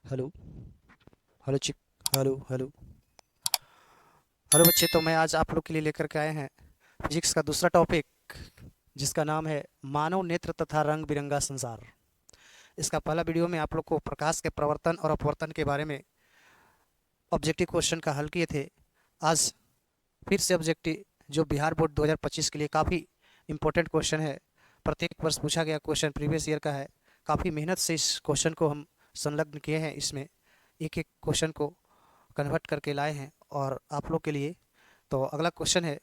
Hello. Hello चिक। Hello hello. Hello बच्चे, तो मैं आज आप लोग के लिए लेकर के आए हैं फिजिक्स का दूसरा टॉपिक, जिसका नाम है मानव नेत्र तथा रंग बिरंगा संसार। इसका पहला वीडियो में आप लोग को प्रकाश के प्रवर्तन और अपवर्तन के बारे में ऑब्जेक्टिव क्वेश्चन का हल किए थे। आज फिर से ऑब्जेक्टिव, जो बिहार बोर्ड 2025 के लिए काफ़ी इंपॉर्टेंट क्वेश्चन है, प्रत्येक वर्ष पूछा गया क्वेश्चन प्रीवियस ईयर का है। काफ़ी मेहनत से इस क्वेश्चन को हम संलग्न किए हैं, इसमें एक एक क्वेश्चन को कन्वर्ट करके लाए हैं और आप लोग के लिए। तो अगला क्वेश्चन है,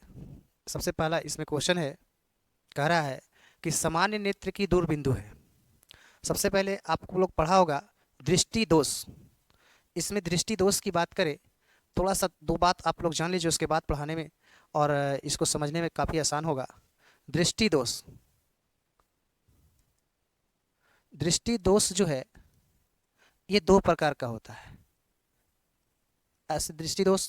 सबसे पहला इसमें क्वेश्चन है, कह रहा है कि सामान्य नेत्र की दूर बिंदु है। सबसे पहले आपको लोग पढ़ा होगा दृष्टि दोष। इसमें दृष्टि दोष की बात करें, थोड़ा सा दो बात आप लोग जान लीजिए, उसके बाद पढ़ाने में और इसको समझने में काफ़ी आसान होगा। दृष्टि दोष, दृष्टि दोष जो है ये दो प्रकार का होता है। ऐसे दृष्टि दोष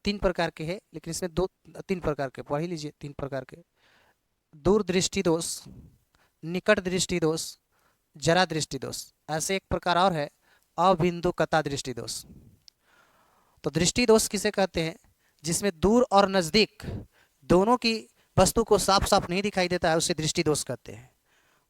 तीन प्रकार के हैं, लेकिन इसमें दो तीन प्रकार के पढ़ ही लीजिए। तीन प्रकार के: दूर दृष्टि दोष, निकट दृष्टि दोष, जरा दृष्टि दोष। ऐसे एक प्रकार और है, अबिंदुकता दृष्टि दोष। तो दृष्टि दोष किसे कहते हैं? जिसमें दूर और नज़दीक दोनों की वस्तु को साफ साफ नहीं दिखाई देता है, उसे दृष्टि दोष कहते हैं।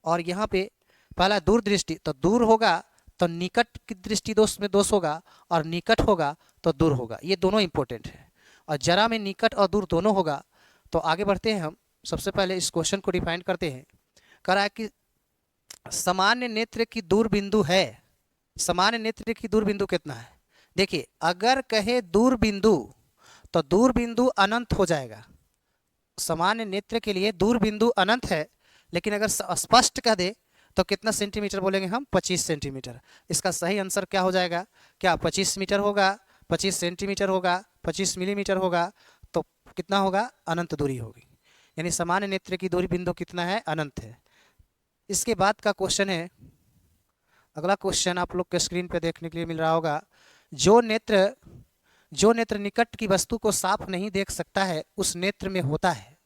और यहाँ पे पहला दूर दृष्टि, तो दूर होगा तो निकट की दृष्टि दोष में दोष होगा, और निकट होगा तो दूर होगा। ये दोनों इंपॉर्टेंट है। और जरा में निकट और दूर दोनों होगा। तो आगे बढ़ते हैं हम। सबसे पहले इस क्वेश्चन को डिफाइन करते हैं। कह रहा है कि सामान्य नेत्र की दूर बिंदु है। सामान्य नेत्र की दूर बिंदु कितना है? देखिए, अगर कहे दूर बिंदु तो दूर बिंदु अनंत हो जाएगा। सामान्य नेत्र के लिए दूर बिंदु अनंत है, लेकिन अगर स्पष्ट कह दे तो कितना सेंटीमीटर बोलेंगे हम? 25 सेंटीमीटर। इसका सही आंसर क्या हो जाएगा? क्या 25 मीटर होगा, 25 सेंटीमीटर होगा, 25 मिलीमीटर होगा? तो कितना होगा? अनंत दूरी होगी। यानी सामान्य नेत्र की दूरी बिंदु कितना है? अनंत है। इसके बाद का क्वेश्चन है, अगला क्वेश्चन आप लोग के स्क्रीन पे देखने के लिए मिल रहा होगा। जो नेत्र निकट की वस्तु को साफ नहीं देख सकता है, उस नेत्र में होता है।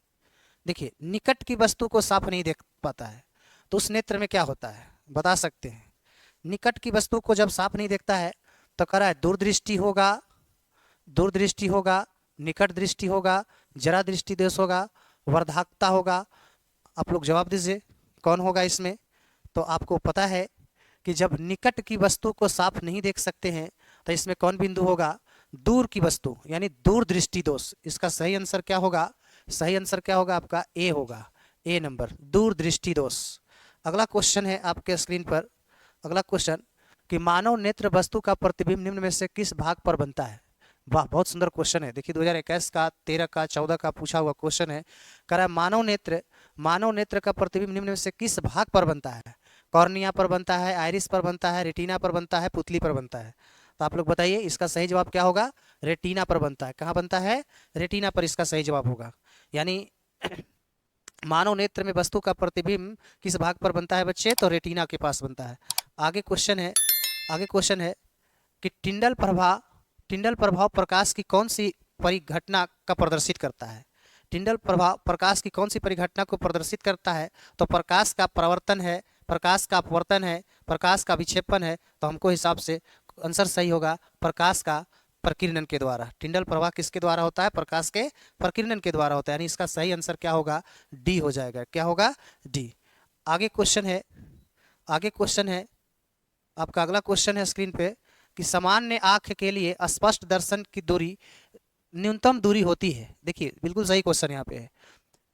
देखिए, निकट की वस्तु को साफ नहीं देख पाता है तो उस नेत्र में क्या होता है, बता सकते हैं? निकट की वस्तु को जब साफ नहीं देखता है तो कह रहा है दूरदृष्टि होगा, दूरदृष्टि होगा, निकट दृष्टि होगा, जरा दृष्टि दोष होगा, वर्धाक्ता होगा। आप लोग जवाब दीजिए, कौन होगा इसमें? तो आपको पता है कि जब निकट की वस्तु को साफ नहीं देख सकते हैं तो इसमें कौन बिंदु होगा? दूर की वस्तु, यानी दूर दृष्टि दोष। इसका सही आंसर क्या होगा? सही आंसर क्या होगा आपका? ए होगा। ए नंबर, दूर दृष्टि दोष। अगला क्वेश्चन है आपके स्क्रीन पर। अगला क्वेश्चन कि मानव नेत्र वस्तु का प्रतिबिंब निम्न में से किस भाग पर बनता है? वाह, बहुत सुंदर क्वेश्चन है। देखिए, 2021 का, 13 का, 14 का पूछा हुआ क्वेश्चन है। कह रहा है मानव नेत्र का प्रतिबिंब निम्न में से किस भाग पर बनता है? कॉर्निया पर बनता है, आइरिस पर बनता है, रेटिना पर बनता है, पुतली पर बनता है? तो आप लोग बताइए, इसका सही जवाब क्या होगा? रेटिना पर बनता है। कहाँ बनता है? रेटिना पर इसका सही जवाब होगा। यानी मानव नेत्र में वस्तु का प्रतिबिंब किस भाग पर बनता है बच्चे? तो रेटिना के पास बनता है। आगे क्वेश्चन है कि टिंडल प्रभाव प्रकाश की कौन सी परिघटना का प्रदर्शित करता है? टिंडल प्रभाव प्रकाश की कौन सी परिघटना को प्रदर्शित करता है? तो प्रकाश का प्रवर्तन है, प्रकाश का अपवर्तन है, प्रकाश का विक्षेपण है। तो हमको हिसाब से आंसर सही होगा प्रकाश का प्रकीर्णन के द्वारा। टिंडल प्रभाव किसके द्वारा होता है? प्रकाश के प्रकीर्णन के द्वारा होता है। यानी इसका सही आंसर क्या होगा? डी हो जाएगा। क्या होगा? डी। आगे क्वेश्चन है आपका। अगला क्वेश्चन है स्क्रीन पे कि सामान्य आंख के लिए स्पष्ट दर्शन की दूरी न्यूनतम दूरी होती है। देखिए, बिल्कुल सही क्वेश्चन यहाँ पे है।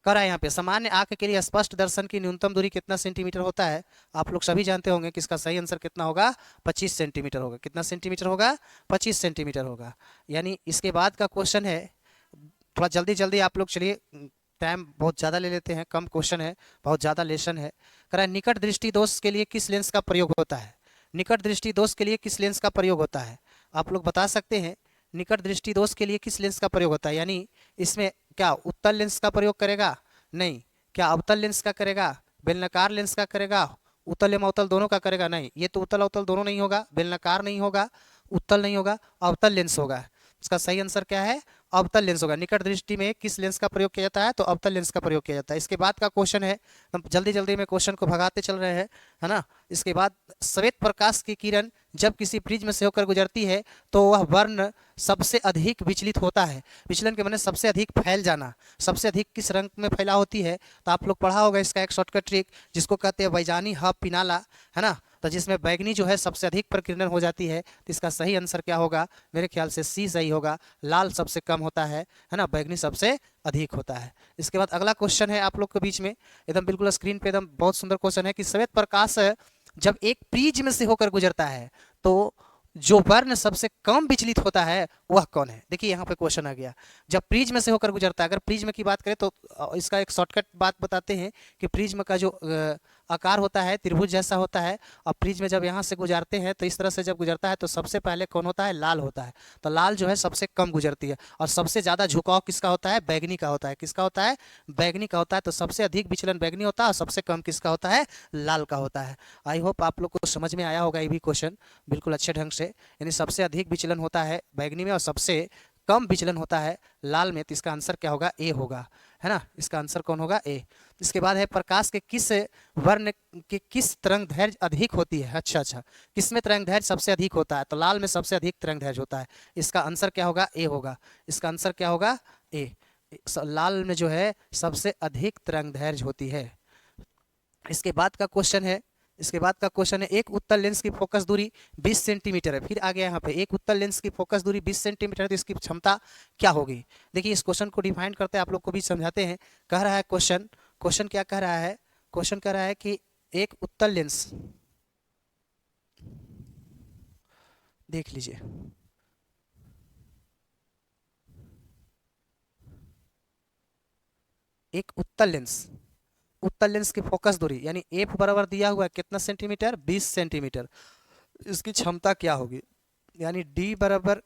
कह रहा है यहाँ पे सामान्य आंख के लिए स्पष्ट दर्शन की न्यूनतम दूरी कितना सेंटीमीटर होता है? आप लोग सभी जानते होंगे कि इसका सही आंसर कितना होगा? 25 सेंटीमीटर होगा। कितना सेंटीमीटर होगा? 25 सेंटीमीटर होगा। यानी इसके बाद का क्वेश्चन है, थोड़ा जल्दी जल्दी आप लोग चलिए, टाइम बहुत ज़्यादा ले लेते हैं, कम क्वेश्चन है, बहुत ज़्यादा लेसन है। कह रहा है निकट दृष्टि दोष के लिए किस लेंस का प्रयोग होता है? निकट दृष्टि दोष के लिए किस लेंस का प्रयोग होता है? आप लोग बता सकते हैं, निकट दृष्टि दोष के लिए किस लेंस का प्रयोग होता है? यानी इसमें क्या उत्तल लेंस का प्रयोग करेगा? नहीं। क्या अवतल लेंस का करेगा? बेलनाकार लेंस का करेगा? उत्तल एवं अवतल दोनों का करेगा? नहीं, ये तो उत्तल अवतल दोनों नहीं होगा, बेलनाकार नहीं होगा, उत्तल नहीं होगा, अवतल लेंस होगा। इसका सही आंसर क्या है? अवतल लेंस होगा। निकट दृष्टि में किस लेंस का प्रयोग किया जाता है? तो अवतल लेंस का प्रयोग किया जाता है। इसके बाद का क्वेश्चन है, हम जल्दी जल्दी में क्वेश्चन को भगाते चल रहे हैं, है ना। इसके बाद श्वेत प्रकाश की किरण जब किसी प्रिज्म से होकर गुजरती है तो वह वर्ण सबसे अधिक विचलित होता है। विचलन के माने सबसे अधिक फैल जाना। सबसे अधिक किस रंग में फैला होती है? तो आप लोग पढ़ा होगा इसका एक शॉर्टकट ट्रिक, जिसको कहते हैं वैजानी हब पिनाला, है ना। तो जिसमें बैगनी जो है सबसे अधिक प्रकीर्णन हो जाती है। तो इसका सही आंसर क्या होगा? मेरे ख्याल से सी सही होगा। लाल सबसे कम होता है ना, बैगनी सबसे अधिक होता है। इसके बाद अगला क्वेश्चन है आप लोग के बीच में, एकदम बिल्कुल स्क्रीन पे एकदम बहुत सुंदर क्वेश्चन है कि श्वेत प्रकाश जब एक प्रिज्म से होकर गुजरता है तो जो वर्ण सबसे कम विचलित होता है वह कौन है? देखिए यहाँ पे क्वेश्चन आ गया, जब प्रिज्म से होकर गुजरता है। अगर प्रिज्म की बात करें तो इसका एक शॉर्टकट बात बताते हैं कि प्रिज्म का जो आकार होता है त्रिभुज जैसा होता है, और प्रिज्म जब यहाँ से गुजरते हैं तो इस तरह से जब गुजरता है तो सबसे पहले कौन होता है? लाल होता है। तो लाल जो है सबसे कम गुजरती है, और सबसे ज़्यादा झुकाव किसका होता है? बैगनी का होता है। किसका होता है? बैगनी का होता है। तो सबसे अधिक विचलन बैगनी होता है और सबसे कम किसका होता है? लाल का होता है। आई होप आप लोग को समझ में आया होगा ये भी क्वेश्चन बिल्कुल अच्छे ढंग से। यानी सबसे अधिक विचलन होता है बैगनी में और सबसे कम विचलन होता है लाल में। तो इसका आंसर क्या होगा? ए होगा, है ना। इसका आंसर कौन होगा? ए। इसके बाद है प्रकाश के किस वर्ण के किस तरंग दैर्घ्य अधिक होती है? अच्छा, किस में तरंग दैर्घ्य सबसे अधिक होता है? तो लाल में सबसे अधिक तरंग दैर्घ्य होता है। इसका आंसर क्या होगा? ए होगा। इसका आंसर क्या होगा? ए। लाल में जो है सबसे अधिक तरंग दैर्घ्य होती है। इसके बाद का क्वेश्चन है, एक उत्तल लेंस की फोकस दूरी 20 सेंटीमीटर है। फिर आ गया यहाँ पे, एक उत्तल लेंस की फोकस दूरी 20 सेंटीमीटर है तो इसकी क्षमता क्या होगी? देखिए इस क्वेश्चन को डिफाइन करते हैं, आप लोग को भी समझाते हैं। कह रहा है क्वेश्चन क्या कह रहा है? क्वेश्चन कह रहा है कि एक उत्तल लेंस, देख लीजिए, एक उत्तल लेंस की फोकस दूरी यानी एफ बराबर दिया हुआ है कितना सेंटीमीटर? 20 सेंटीमीटर। इसकी क्षमता क्या होगी? यानी डी बराबर,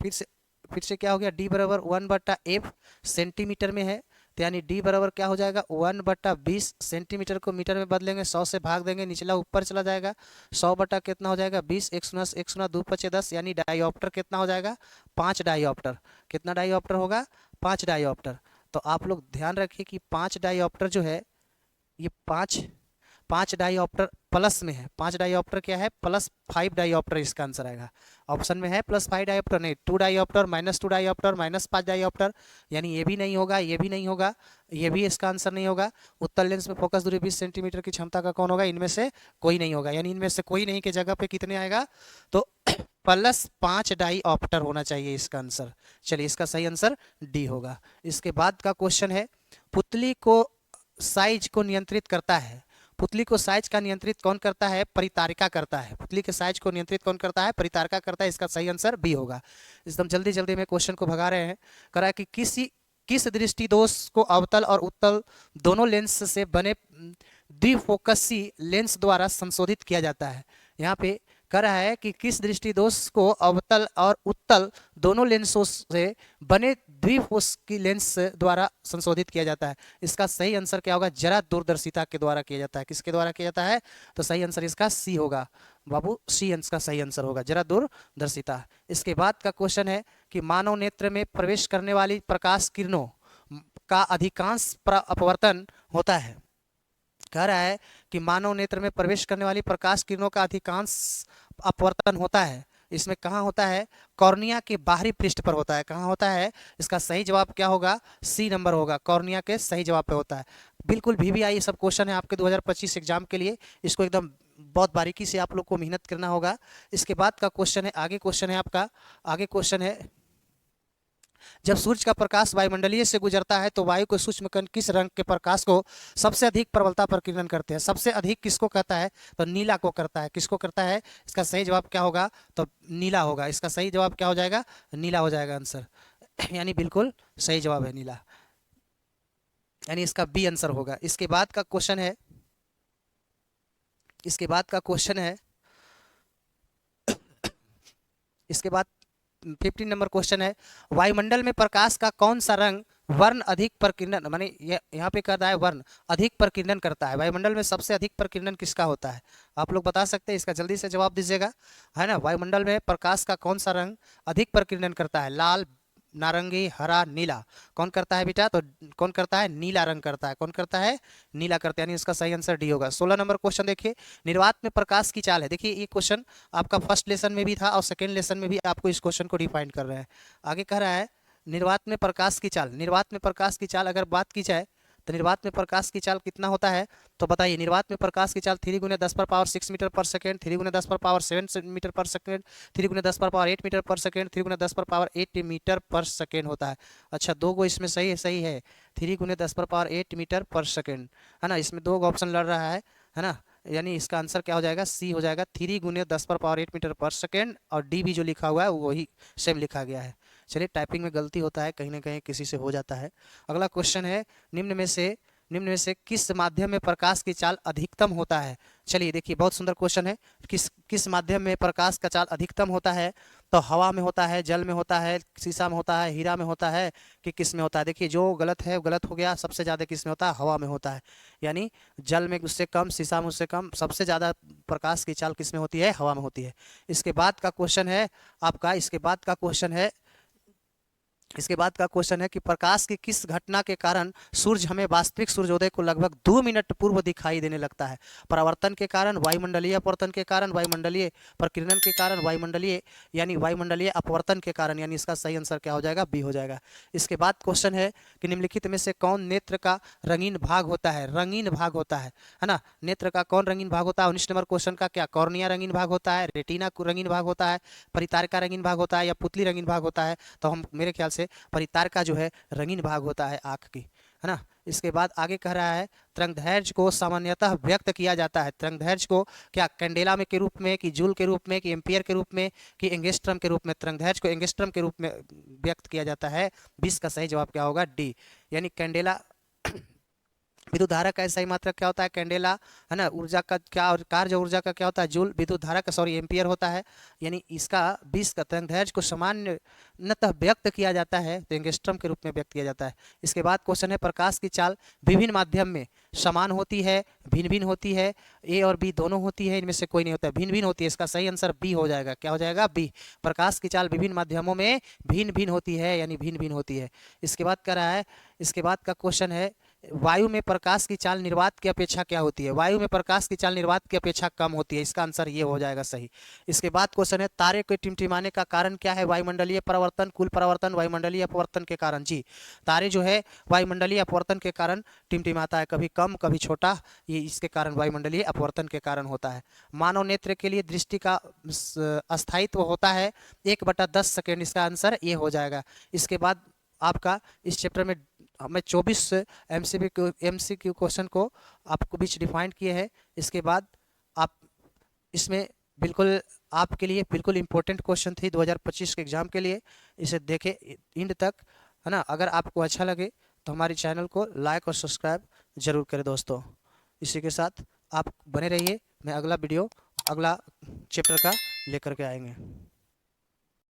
फिर से क्या हो गया? डी बराबर 1/f सेंटीमीटर में है, तो यानी डी बराबर क्या हो जाएगा? 1/20। सेंटीमीटर को मीटर में बदलेंगे, 100 से भाग देंगे, निचला ऊपर चला जाएगा। 100 बटा कितना हो जाएगा? 20। 1 2 5 10, यानी डाईऑप्टर कितना हो जाएगा? 5 डाईऑप्टर। कितना डाईऑप्टर होगा? 5 डाईऑप्टर। तो आप लोग ध्यान रखिए कि 5 डाईऑप्टर जो है ये पाँच डाईऑप्टर प्लस में है। 5 डाईऑप्टर क्या है? +5 डाईऑप्टर इसका आंसर आएगा। ऑप्शन में है +5 डाईऑप्टर नहीं, 2 डाईऑप्टर, -2 डाईऑप्टर, -5 डाईऑप्टर, यानी ये भी नहीं होगा, ये भी नहीं होगा, ये भी इसका आंसर नहीं होगा। उत्तल लेंस में फोकस दूरी 20 सेंटीमीटर की क्षमता का कौन होगा? इनमें से कोई नहीं होगा। यानी इनमें से कोई नहीं के जगह पे कितने आएगा? तो +5 डाईऑप्टर होना चाहिए इसका आंसर। चलिए इसका सही आंसर डी होगा। इसके बाद का क्वेश्चन है, पुतली को साइज को नियंत्रित करता है। पुतली को साइज का नियंत्रित कौन करता है? परितारिका करता है। पुतली के साइज को नियंत्रित कौन करता है? परितारिका करता है। इसका सही आंसर बी होगा। एकदम जल्दी जल्दी में क्वेश्चन को भगा रहे हैं। करा कि किस दृष्टि दोष को अवतल और उत्तल दोनों लेंस से बने द्विफोकसी लेंस द्वारा संशोधित किया जाता है। यहाँ पे कह रहा है कि किस दृष्टि दोष को अवतल और उत्तल दोनों लेंसों से बने द्विफोकसी लेंस द्वारा संशोधित किया जाता है। इसका सही आंसर क्या होगा? जरा दूरदर्शिता के द्वारा किया जाता है। किसके द्वारा किया जाता है? तो सही आंसर इसका सी होगा बाबू, सी अंश का सही आंसर होगा, जरा दूरदर्शिता। इसके बाद का क्वेश्चन है कि मानव नेत्र में प्रवेश करने वाली प्रकाश किरणों का अधिकांश अपवर्तन होता है। कह रहा है कि मानव नेत्र में प्रवेश करने वाली प्रकाश किरणों का अधिकांश अपवर्तन होता है। इसमें कहाँ होता है? कॉर्निया के बाहरी पृष्ठ पर होता है। कहाँ होता है? इसका सही जवाब क्या होगा? सी नंबर होगा, कॉर्निया के सही जवाब पे होता है। बिल्कुल VVI ये सब क्वेश्चन है आपके 2025 एग्जाम के लिए। इसको एकदम बहुत बारीकी से आप लोग को मेहनत करना होगा। इसके बाद का क्वेश्चन है, आगे क्वेश्चन है आपका, आगे क्वेश्चन है, जब सूर्य का प्रकाश वायुमंडलीय से गुजरता है तो वायु के सूक्ष्म कण किस रंग के प्रकाश को सबसे अधिक प्रबलता पर किरण करते हैं? सबसे अधिक किसको कहता है? तो नीला को करता है। किसको करता है? इसका सही जवाब क्या होगा? तो नीला होगा। इसका सही जवाब क्या हो जाएगा? नीला हो जाएगा आंसर, यानी बिल्कुल सही जवाब है नीला, यानी इसका बी आंसर होगा। इसके बाद का क्वेश्चन है, इसके बाद 15 नंबर क्वेश्चन है, वायुमंडल में प्रकाश का कौन सा रंग वर्ण अधिक प्रकीर्णन, माने यहाँ पे कह रहा है वर्ण अधिक प्रकीर्णन करता है। वायुमंडल में सबसे अधिक प्रकीर्णन किसका होता है? आप लोग बता सकते हैं, इसका जल्दी से जवाब दीजिएगा, है ना। वायुमंडल में प्रकाश का कौन सा रंग अधिक प्रकीर्णन करता है? लाल, नारंगी, हरा, नीला। कौन करता है बेटा? तो कौन करता है? नीला रंग करता है। कौन करता है? नीला करता है, यानी इसका सही आंसर डी होगा। 16 नंबर क्वेश्चन देखिए, निर्वात में प्रकाश की चाल है। देखिए ये क्वेश्चन आपका फर्स्ट लेसन में भी था और सेकेंड लेसन में भी आपको इस क्वेश्चन को डिफाइन कर रहे हैं। आगे कह रहा है निर्वात में प्रकाश की चाल। निर्वात में प्रकाश की चाल अगर बात की जाए तो निर्वात में प्रकाश की चाल कितना होता है? तो बताइए, निर्वात में प्रकाश की चाल 3 × 10⁻6 मीटर पर सेकेंड, 3 × 10⁻7 मीटर पर सेकेंड, 3 × 10⁻8 मीटर पर सेकेंड, 3 × 10⁻8 मीटर पर सेकेंड होता है। अच्छा, दो गो इसमें सही है 3 × 10⁻8 मीटर पर सेकेंड, है ना। इसमें दो ऑप्शन लड़ रहा है ना। यानी इसका आंसर क्या हो जाएगा? सी हो जाएगा, 3 × 10⁻8 मीटर पर सेकेंड। और डी भी जो लिखा हुआ है वही सेम लिखा गया है। चलिए, टाइपिंग में गलती होता है, कहीं ना कहीं किसी से हो जाता है। अगला क्वेश्चन है, निम्न में से किस माध्यम में प्रकाश की चाल अधिकतम होता है? चलिए देखिए, बहुत सुंदर क्वेश्चन है। किस माध्यम में प्रकाश का चाल अधिकतम होता है? तो हवा में होता है, जल में होता है, शीशा में होता है, हीरा में होता है, कि किस में होता है? देखिए, जो गलत है वो गलत हो गया। सबसे ज़्यादा किस में होता है? हवा में होता है। यानी जल में उससे कम, शीशा में उससे कम, सबसे ज़्यादा प्रकाश की चाल किस में होती है? हवा में होती है। इसके बाद का क्वेश्चन है आपका, इसके बाद का क्वेश्चन है कि प्रकाश की किस घटना के कारण सूर्य हमें वास्तविक सूर्योदय को लगभग 2 मिनट पूर्व दिखाई देने लगता है? परावर्तन के कारण, वायुमंडलीय अपवर्तन के कारण, वायुमंडलीय प्रकीर्णन के कारण, वायुमंडलीय अपवर्तन के कारण। यानी इसका सही आंसर क्या हो जाएगा? बी हो जाएगा। इसके बाद क्वेश्चन है कि निम्नलिखित में से कौन नेत्र का रंगीन भाग होता है? रंगीन भाग होता है ना। नेत्र का कौन रंगीन भाग होता है? 19 नंबर क्वेश्चन का क्या कॉर्निया रंगीन भाग होता है, रेटिना रंगीन भाग होता है, परितारिका रंगीन भाग होता है, या पुतली रंगीन भाग होता है? तो हम मेरे ख्याल से परितारिका जो है रंगीन भाग होता है आँख की, है ना। इसके बाद आगे कह रहा है, तरंगदैर्घ्य को सामान्यतः व्यक्त किया जाता है। तरंगदैर्घ्य को क्या कैंडेला में के रूप में, कि जूल के रूप में, कि एम्पियर के रूप में, कि एंगस्ट्रम के रूप में? तरंगदैर्घ्य को एंगस्ट्रम के रूप में व्यक्त किया जाता है। 20 का सही जवाब क्या होगा? डी। यानी कैंडेला विद्युत धारा का सही मात्रक क्या होता है? कैंडेला, है ना। ऊर्जा का क्या, और कार्य ऊर्जा का क्या होता है? जूल। विद्युत धारा का एम्पियर होता है। यानी इसका 20 का तरंगदैर्घ्य को सामान्यतः व्यक्त किया जाता है तो एंगस्ट्रम के रूप में व्यक्त किया जाता है। इसके बाद क्वेश्चन है, प्रकाश की चाल विभिन्न माध्यम में समान होती है, भिन्न भिन्न होती है? ए और बी दोनों होती है, इनमें से कोई नहीं होता है, भिन्न भिन्न होती है। इसका सही आंसर बी हो जाएगा। क्या हो जाएगा? बी। प्रकाश की चाल विभिन्न माध्यमों में भिन्न भिन्न होती है, यानी भिन्न भिन्न होती है। इसके बाद कह रहा है, इसके बाद का क्वेश्चन है, वायु में प्रकाश की चाल निर्वात की अपेक्षा क्या होती है? वायु में प्रकाश की चाल निर्वात की अपेक्षा कम होती है। इसका आंसर ये हो जाएगा सही। इसके बाद क्वेश्चन है, तारे के टिमटिमाने का कारण क्या है? वायुमंडलीय परिवर्तन, कुल परिवर्तन, वायुमंडलीय अपवर्तन के कारण। जी, तारे जो है वायुमंडलीय अपवर्तन के कारण टिमटिमाता है, कभी कम कभी छोटा, ये इसके कारण वायुमंडलीय अपवर्तन के कारण होता है। मानव नेत्र के लिए दृष्टि का अस्थायित्व होता है 1/10 सेकेंड। इसका आंसर ये हो जाएगा। इसके बाद आपका इस चैप्टर में मैं 24 MCQ क्वेश्चन को आपको बीच डिफाइन किए हैं। इसके बाद आप इसमें बिल्कुल आपके लिए बिल्कुल इम्पोर्टेंट क्वेश्चन थी 2025 के एग्ज़ाम के लिए। इसे देखें इंड तक, है ना। अगर आपको अच्छा लगे तो हमारे चैनल को लाइक और सब्सक्राइब जरूर करें दोस्तों। इसी के साथ आप बने रहिए, मैं अगला वीडियो अगला चैप्टर का लेकर के आएंगे।